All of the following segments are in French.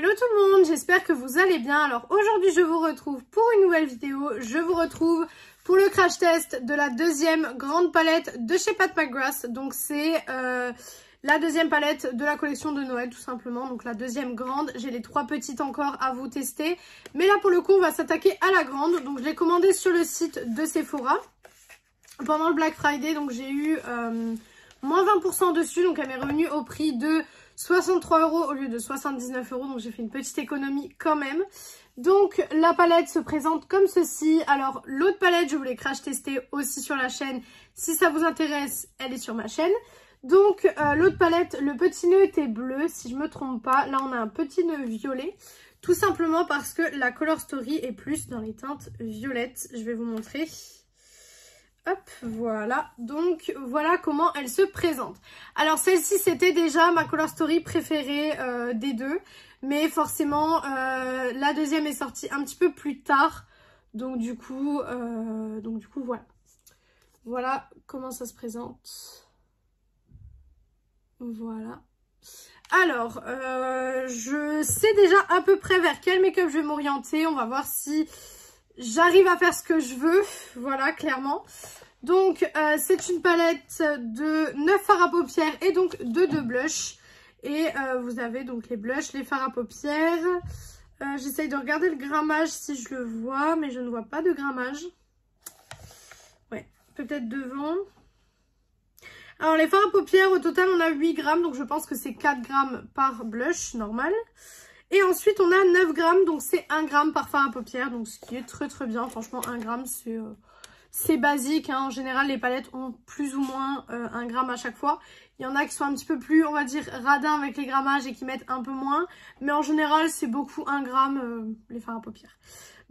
Hello tout le monde, j'espère que vous allez bien. Alors aujourd'hui je vous retrouve pour une nouvelle vidéo. Je vous retrouve pour le crash test de la deuxième grande palette de chez Pat McGrath. Donc c'est la deuxième palette de la collection de Noël tout simplement. Donc la deuxième grande, j'ai les trois petites encore à vous tester. Mais là pour le coup on va s'attaquer à la grande. Donc je l'ai commandée sur le site de Sephora pendant le Black Friday. Donc j'ai eu moins 20% dessus. Donc elle m'est revenue au prix de 63 € au lieu de 79 €, donc j'ai fait une petite économie quand même. Donc la palette se présente comme ceci. Alors l'autre palette, je voulais crash tester aussi sur la chaîne. Si ça vous intéresse, elle est sur ma chaîne. Donc l'autre palette, le petit nœud était bleu, si je me trompe pas. Là on a un petit nœud violet, tout simplement parce que la Color Story est plus dans les teintes violettes. Je vais vous montrer. Hop, voilà, donc voilà comment elle se présente. Alors celle-ci c'était déjà ma Color Story préférée des deux, mais forcément la deuxième est sortie un petit peu plus tard, donc du coup voilà. Voilà comment ça se présente. Voilà. Alors, je sais déjà à peu près vers quel make-up je vais m'orienter. On va voir si j'arrive à faire ce que je veux. Voilà, clairement. Donc, c'est une palette de 9 fards à paupières et donc de 2 blushs. Et vous avez donc les blushs, les fards à paupières. J'essaye de regarder le grammage si je le vois, mais je ne vois pas de grammage. Ouais, peut-être devant. Alors les fards à paupières, au total on a 8 grammes, donc je pense que c'est 4 grammes par blush normal. Et ensuite on a 9 grammes, donc c'est 1 gramme par fard à paupières, donc ce qui est très bien. Franchement 1 gramme c'est basique, hein. En général les palettes ont plus ou moins 1 gramme à chaque fois. Il y en a qui sont un petit peu plus, on va dire, radins avec les grammages et qui mettent un peu moins. Mais en général c'est beaucoup 1 gramme les fards à paupières.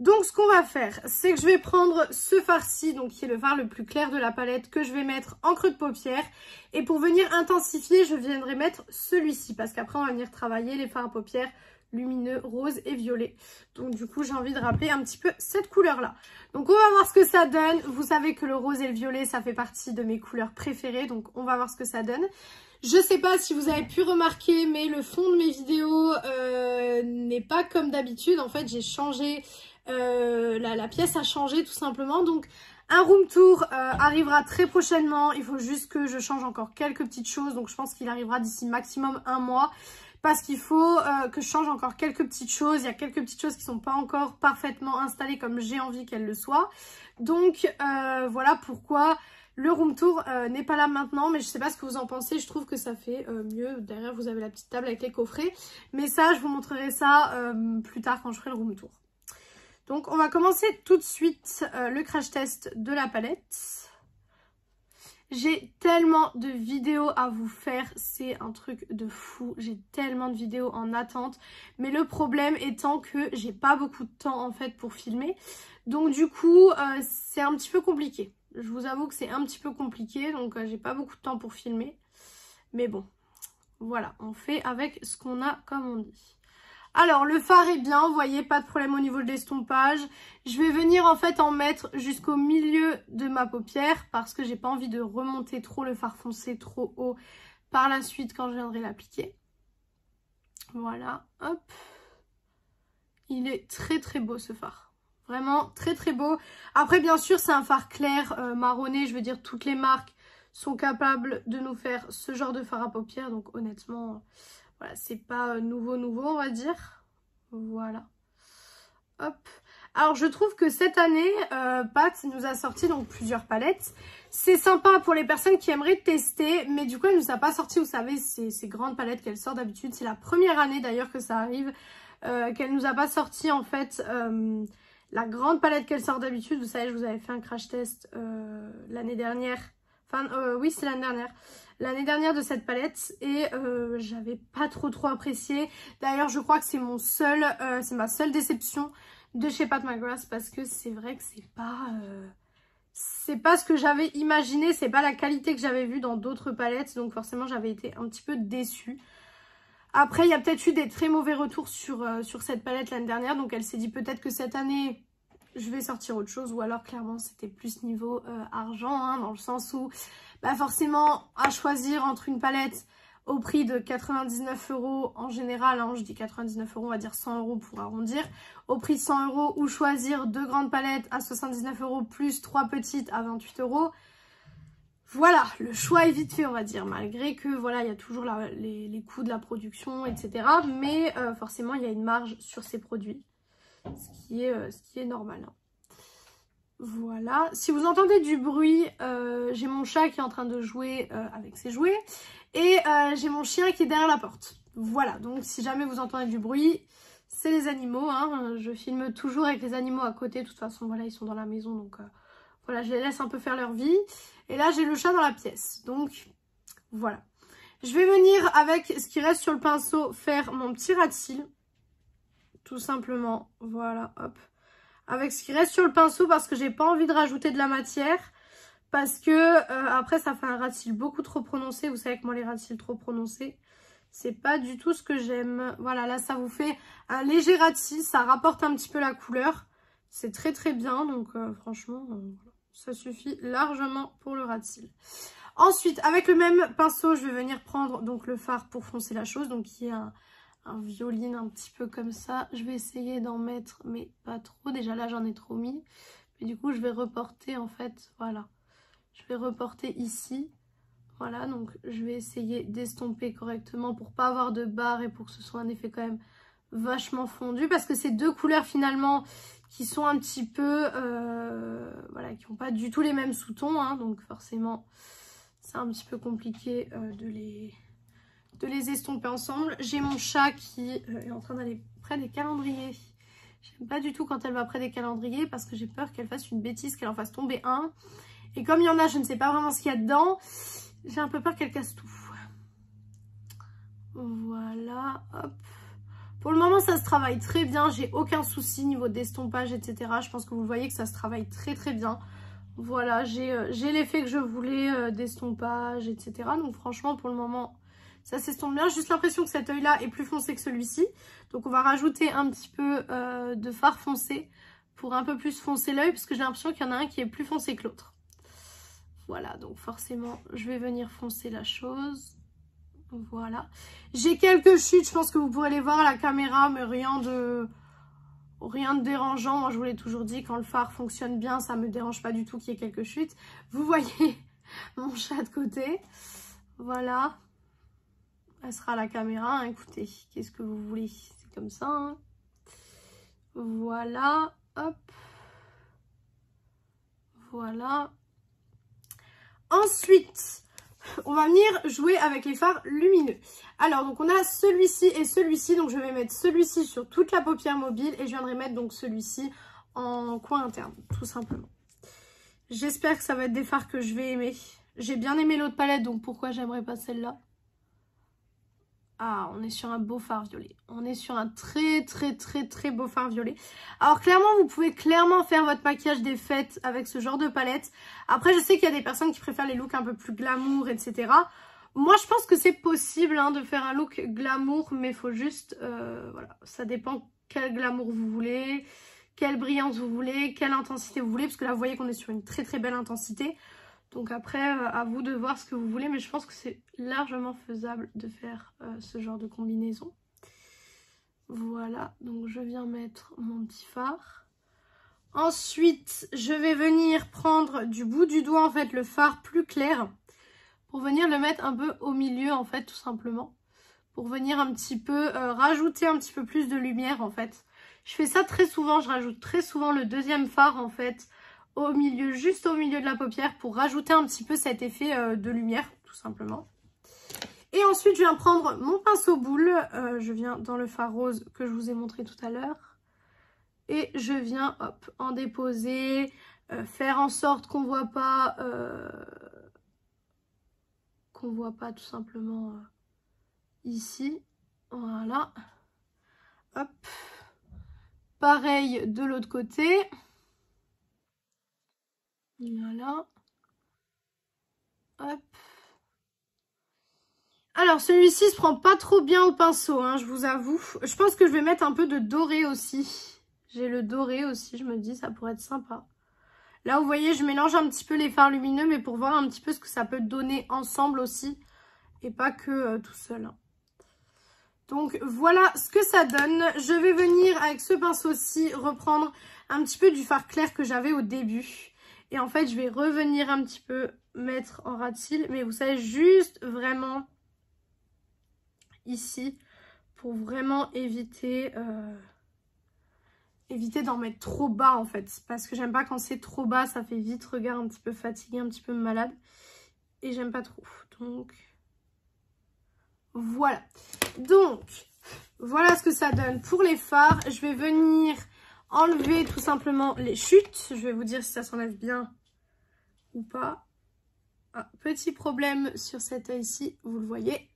Donc ce qu'on va faire, c'est que je vais prendre ce fard-ci, donc qui est le fard le plus clair de la palette, que je vais mettre en creux de paupière. Et pour venir intensifier, je viendrai mettre celui-ci, parce qu'après on va venir travailler les fards à paupières lumineux, rose et violet. Donc du coup j'ai envie de rappeler un petit peu cette couleur-là. Donc on va voir ce que ça donne. Vous savez que le rose et le violet, ça fait partie de mes couleurs préférées, donc on va voir ce que ça donne. Je sais pas si vous avez pu remarquer, mais le fond de mes vidéos n'est pas comme d'habitude. En fait, j'ai changé, la pièce a changé tout simplement. Donc, un room tour arrivera très prochainement. Il faut juste que je change encore quelques petites choses. Donc, je pense qu'il arrivera d'ici maximum 1 mois. Parce qu'il faut que je change encore quelques petites choses. Il y a quelques petites choses qui ne sont pas encore parfaitement installées comme j'ai envie qu'elles le soient. Donc, voilà pourquoi le room tour n'est pas là maintenant, mais je sais pas ce que vous en pensez. Je trouve que ça fait mieux. Derrière, vous avez la petite table avec les coffrets. Mais ça, je vous montrerai ça plus tard quand je ferai le room tour. Donc, on va commencer tout de suite le crash test de la palette. J'ai tellement de vidéos à vous faire, c'est un truc de fou. J'ai tellement de vidéos en attente. Mais le problème étant que j'ai pas beaucoup de temps en fait pour filmer. Donc du coup, c'est un petit peu compliqué. Je vous avoue que c'est un petit peu compliqué, donc j'ai pas beaucoup de temps pour filmer. Mais bon, voilà, on fait avec ce qu'on a comme on dit. Alors le fard est bien, vous voyez, pas de problème au niveau de l'estompage. Je vais venir en fait en mettre jusqu'au milieu de ma paupière parce que j'ai pas envie de remonter trop le fard foncé trop haut par la suite quand je viendrai l'appliquer. Voilà, hop. Il est très beau ce fard. Vraiment très beau. Après bien sûr c'est un fard clair marronné, je veux dire toutes les marques sont capables de nous faire ce genre de fard à paupières. Donc honnêtement, voilà, c'est pas nouveau on va dire. Voilà. Hop. Alors je trouve que cette année, Pat nous a sorti donc plusieurs palettes. C'est sympa pour les personnes qui aimeraient tester, mais du coup elle nous a pas sorti, vous savez, ces grandes palettes qu'elle sort d'habitude. C'est la première année d'ailleurs que ça arrive, qu'elle nous a pas sorti en fait la grande palette qu'elle sort d'habitude. Vous savez, je vous avais fait un crash test l'année dernière. Enfin, oui, c'est l'année dernière. L'année dernière de cette palette. Et j'avais pas trop apprécié. D'ailleurs, je crois que c'est ma seule déception de chez Pat McGrath. Parce que c'est vrai que c'est pas ce que j'avais imaginé. C'est pas la qualité que j'avais vue dans d'autres palettes. Donc forcément, j'avais été un petit peu déçue. Après, il y a peut-être eu des très mauvais retours sur cette palette l'année dernière. Donc, elle s'est dit peut-être que cette année, je vais sortir autre chose. Ou alors, clairement, c'était plus niveau argent. Hein, dans le sens où, bah, forcément, à choisir entre une palette au prix de 99 € en général, hein, je dis 99 €, on va dire 100 € pour arrondir, au prix de 100 € ou choisir 2 grandes palettes à 79 € plus 3 petites à 28 €. Voilà, le choix est vite fait on va dire, malgré que voilà, il y a toujours les coûts de la production, etc. Mais forcément, il y a une marge sur ces produits, ce qui est normal. Hein. Voilà, si vous entendez du bruit, j'ai mon chat qui est en train de jouer avec ses jouets et j'ai mon chien qui est derrière la porte. Voilà, donc si jamais vous entendez du bruit, c'est les animaux. Hein. Je filme toujours avec les animaux à côté, de toute façon, voilà, ils sont dans la maison, donc voilà, je les laisse un peu faire leur vie. Et là, j'ai le chat dans la pièce, donc voilà. Je vais venir avec ce qui reste sur le pinceau faire mon petit ras de cils, tout simplement, voilà, hop. Avec ce qui reste sur le pinceau parce que j'ai pas envie de rajouter de la matière. Parce que après ça fait un ras de cils beaucoup trop prononcé. Vous savez que moi les ras de cils trop prononcés, c'est pas du tout ce que j'aime. Voilà, là ça vous fait un léger ras de cils. Ça rapporte un petit peu la couleur. C'est très très bien. Donc franchement, ça suffit largement pour le ras de cils. Ensuite, avec le même pinceau, je vais venir prendre donc le fard pour foncer la chose. Donc qui est un violine un petit peu comme ça. Je vais essayer d'en mettre, mais pas trop. Déjà là, j'en ai trop mis. Mais du coup, je vais reporter en fait, voilà. Je vais reporter ici. Voilà, donc je vais essayer d'estomper correctement pour pas avoir de barre et pour que ce soit un effet quand même vachement fondu. Parce que c'est deux couleurs finalement qui sont un petit peu, voilà, qui n'ont pas du tout les mêmes sous-tons. Hein, donc forcément, c'est un petit peu compliqué de les estomper ensemble. J'ai mon chat qui est en train d'aller près des calendriers. J'aime pas du tout quand elle va près des calendriers parce que j'ai peur qu'elle fasse une bêtise, qu'elle en fasse tomber un. Et comme il y en a, je ne sais pas vraiment ce qu'il y a dedans, j'ai un peu peur qu'elle casse tout. Voilà, hop. Pour le moment, ça se travaille très bien. J'ai aucun souci niveau d'estompage, etc. Je pense que vous voyez que ça se travaille très très bien. Voilà, j'ai l'effet que je voulais d'estompage, etc. Donc franchement, pour le moment, ça s'estompe bien. J'ai juste l'impression que cet œil-là est plus foncé que celui-ci. Donc on va rajouter un petit peu de fard foncé pour un peu plus foncer l'œil. Parce que j'ai l'impression qu'il y en a un qui est plus foncé que l'autre. Voilà, donc forcément, je vais venir foncer la chose. Voilà. J'ai quelques chutes, je pense que vous pourrez les voir à la caméra, mais rien de dérangeant. Moi, je vous l'ai toujours dit, quand le fard fonctionne bien, ça me dérange pas du tout qu'il y ait quelques chutes. Vous voyez mon chat de côté. Voilà. Elle sera à la caméra, hein. Écoutez, qu'est-ce que vous voulez? C'est comme ça. Hein. Voilà. Hop. Voilà. Ensuite, on va venir jouer avec les fards lumineux. Alors, donc on a celui-ci et celui-ci. Donc, je vais mettre celui-ci sur toute la paupière mobile et je viendrai mettre donc celui-ci en coin interne, tout simplement. J'espère que ça va être des fards que je vais aimer. J'ai bien aimé l'autre palette, donc pourquoi j'aimerais pas celle-là? Ah, on est sur un beau fard violet. On est sur un très très très très beau fard violet. Alors clairement, vous pouvez clairement faire votre maquillage des fêtes avec ce genre de palette. Après, je sais qu'il y a des personnes qui préfèrent les looks un peu plus glamour, etc. Moi, je pense que c'est possible hein, de faire un look glamour, mais il faut juste... voilà, ça dépend quel glamour vous voulez, quelle brillance vous voulez, quelle intensité vous voulez. Parce que là, vous voyez qu'on est sur une très très belle intensité. Donc après, à vous de voir ce que vous voulez, mais je pense que c'est largement faisable de faire ce genre de combinaison. Voilà, donc je viens mettre mon petit fard. Ensuite, je vais venir prendre du bout du doigt, en fait, le fard plus clair. Pour venir le mettre un peu au milieu, en fait, tout simplement. Pour venir un petit peu, rajouter un petit peu plus de lumière, en fait. Je fais ça très souvent, je rajoute très souvent le deuxième fard, en fait, au milieu, juste au milieu de la paupière pour rajouter un petit peu cet effet de lumière, tout simplement. Et ensuite, je viens prendre mon pinceau boule. Je viens dans le fard rose que je vous ai montré tout à l'heure. Et je viens, hop, en déposer, faire en sorte qu'on voit pas tout simplement ici. Voilà. Hop. Pareil de l'autre côté. Voilà. Hop. Alors celui-ci se prend pas trop bien au pinceau, hein, je vous avoue. Je pense que je vais mettre un peu de doré aussi. J'ai le doré aussi, je me dis ça pourrait être sympa. Là vous voyez, je mélange un petit peu les fards lumineux, mais pour voir un petit peu ce que ça peut donner ensemble aussi. et pas que tout seul. Donc voilà ce que ça donne. Je vais venir avec ce pinceau-ci reprendre un petit peu du fard clair que j'avais au début. Et en fait, je vais revenir un petit peu mettre en ras de cils. Mais vous savez, juste vraiment ici pour vraiment éviter d'en mettre trop bas en fait. Parce que j'aime pas quand c'est trop bas, ça fait vite regard un petit peu fatigué, un petit peu malade. Et j'aime pas trop. Donc voilà. Donc voilà ce que ça donne pour les fards. Je vais venir enlever tout simplement les chutes. Je vais vous dire si ça s'enlève bien ou pas. Ah, petit problème sur cet œil-ci, vous le voyez.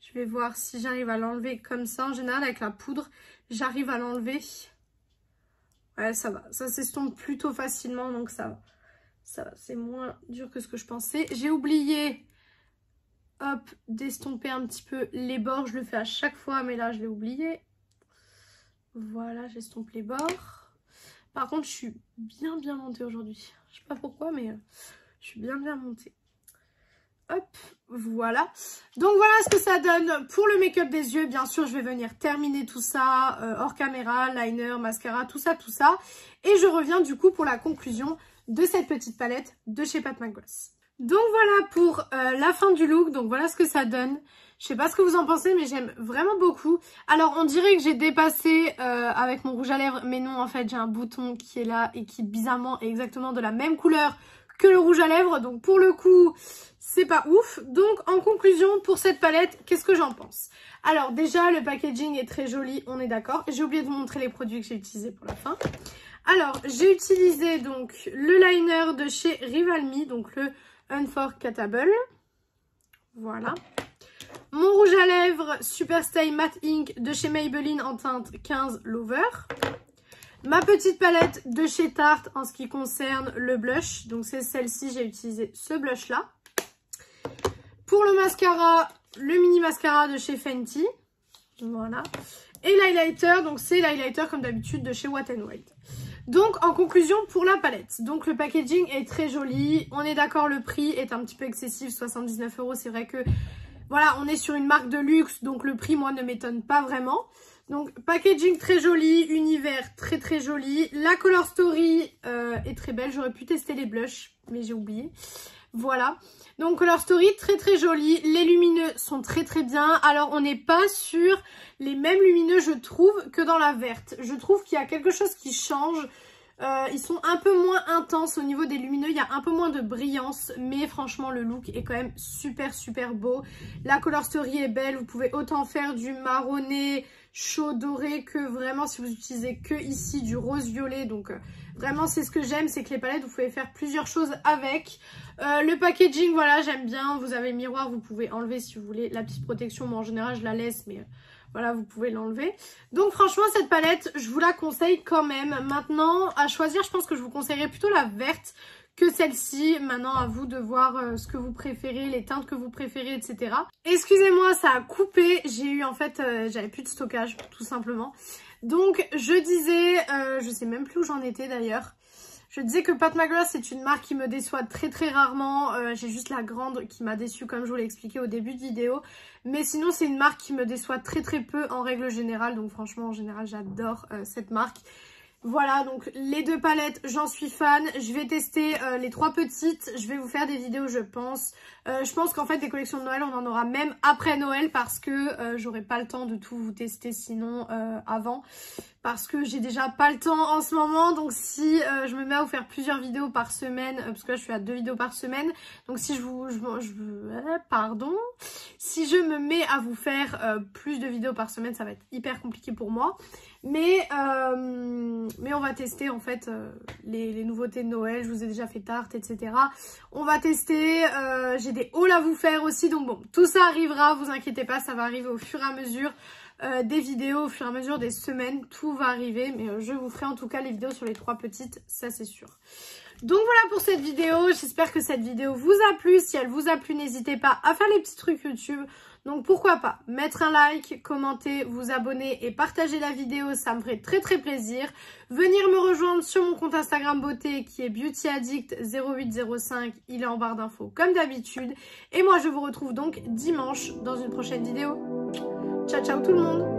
Je vais voir si j'arrive à l'enlever comme ça. En général, avec la poudre, j'arrive à l'enlever. Ouais, ça va. Ça s'estompe plutôt facilement, donc ça va. Ça va, c'est moins dur que ce que je pensais. J'ai oublié, hop, d'estomper un petit peu les bords. Je le fais à chaque fois, mais là, je l'ai oublié. Voilà, j'estompe les bords. Par contre, je suis bien montée aujourd'hui. Je sais pas pourquoi, mais je suis bien montée. Hop, voilà. Donc voilà ce que ça donne pour le make-up des yeux. Bien sûr, je vais venir terminer tout ça hors caméra, liner, mascara, tout ça. Et je reviens du coup pour la conclusion de cette petite palette de chez Pat McGrath. Donc voilà pour la fin du look. Donc voilà ce que ça donne. Je sais pas ce que vous en pensez, mais j'aime vraiment beaucoup. Alors on dirait que j'ai dépassé avec mon rouge à lèvres, mais non, en fait j'ai un bouton qui est là et qui bizarrement est exactement de la même couleur que le rouge à lèvres. Donc pour le coup, c'est pas ouf. Donc en conclusion pour cette palette, qu'est-ce que j'en pense? Alors déjà le packaging est très joli, on est d'accord. J'ai oublié de vous montrer les produits que j'ai utilisés pour la fin. Alors j'ai utilisé donc le liner de chez Rival Me, donc le Unforgettable. Voilà. Mon rouge à lèvres Super Stay Matte Ink de chez Maybelline en teinte 15 Lover. Ma petite palette de chez Tarte en ce qui concerne le blush. Donc c'est celle-ci, j'ai utilisé ce blush là. Pour le mascara, le mini mascara de chez Fenty. Voilà. Et l'highlighter, donc c'est l'highlighter comme d'habitude de chez Wet n Wild. Donc en conclusion pour la palette, donc le packaging est très joli. On est d'accord, le prix est un petit peu excessif, 79 €. C'est vrai que voilà, on est sur une marque de luxe, donc le prix moi ne m'étonne pas vraiment. Donc packaging très joli, univers très joli. La color story est très belle. J'aurais pu tester les blushs, mais j'ai oublié. Voilà. Donc color story très jolie. Les lumineux sont très bien. Alors on n'est pas sur les mêmes lumineux je trouve que dans la verte. Je trouve qu'il y a quelque chose qui change. Ils sont un peu moins intenses au niveau des lumineux, il y a un peu moins de brillance, mais franchement le look est quand même super beau. La color story est belle, vous pouvez autant faire du marronné, chaud, doré que vraiment si vous utilisez que ici du rose violet. Donc vraiment c'est ce que j'aime, c'est que les palettes vous pouvez faire plusieurs choses avec. Le packaging voilà j'aime bien, vous avez le miroir, vous pouvez enlever si vous voulez la petite protection, moi en général je la laisse mais... Voilà, vous pouvez l'enlever. Donc franchement, cette palette, je vous la conseille quand même. Maintenant, à choisir, je pense que je vous conseillerais plutôt la verte que celle-ci. Maintenant, à vous de voir ce que vous préférez, les teintes que vous préférez, etc. Excusez-moi, ça a coupé. J'ai eu, en fait, j'avais plus de stockage, tout simplement. Donc, je disais, je sais même plus où j'en étais d'ailleurs. Je disais que Pat McGrath c'est une marque qui me déçoit très rarement. J'ai juste la grande qui m'a déçue comme je vous l'ai expliqué au début de vidéo. Mais sinon c'est une marque qui me déçoit très peu en règle générale. Donc franchement en général j'adore cette marque. Voilà, donc les deux palettes, j'en suis fan. Je vais tester les trois petites. Je vais vous faire des vidéos, je pense. Je pense qu'en fait, des collections de Noël, on en aura même après Noël parce que j'aurai pas le temps de tout vous tester sinon avant. Parce que j'ai déjà pas le temps en ce moment. Donc si je me mets à vous faire plusieurs vidéos par semaine, parce que là je suis à 2 vidéos par semaine. Donc si si je me mets à vous faire plus de vidéos par semaine, ça va être hyper compliqué pour moi. Mais on va tester en fait les nouveautés de Noël. Je vous ai déjà fait Tarte, etc. On va tester, j'ai des hauls à vous faire aussi. Donc bon, tout ça arrivera, vous inquiétez pas, ça va arriver au fur et à mesure des vidéos, au fur et à mesure des semaines. Tout va arriver, mais je vous ferai en tout cas les vidéos sur les trois petites, ça c'est sûr. Donc voilà pour cette vidéo, j'espère que cette vidéo vous a plu. Si elle vous a plu, n'hésitez pas à faire les petits trucs YouTube. Donc pourquoi pas mettre un like, commenter, vous abonner et partager la vidéo, ça me ferait très plaisir. Venir me rejoindre sur mon compte Instagram beauté qui est beautyaddict0805, il est en barre d'infos comme d'habitude. Et moi je vous retrouve donc dimanche dans une prochaine vidéo. Ciao ciao tout le monde!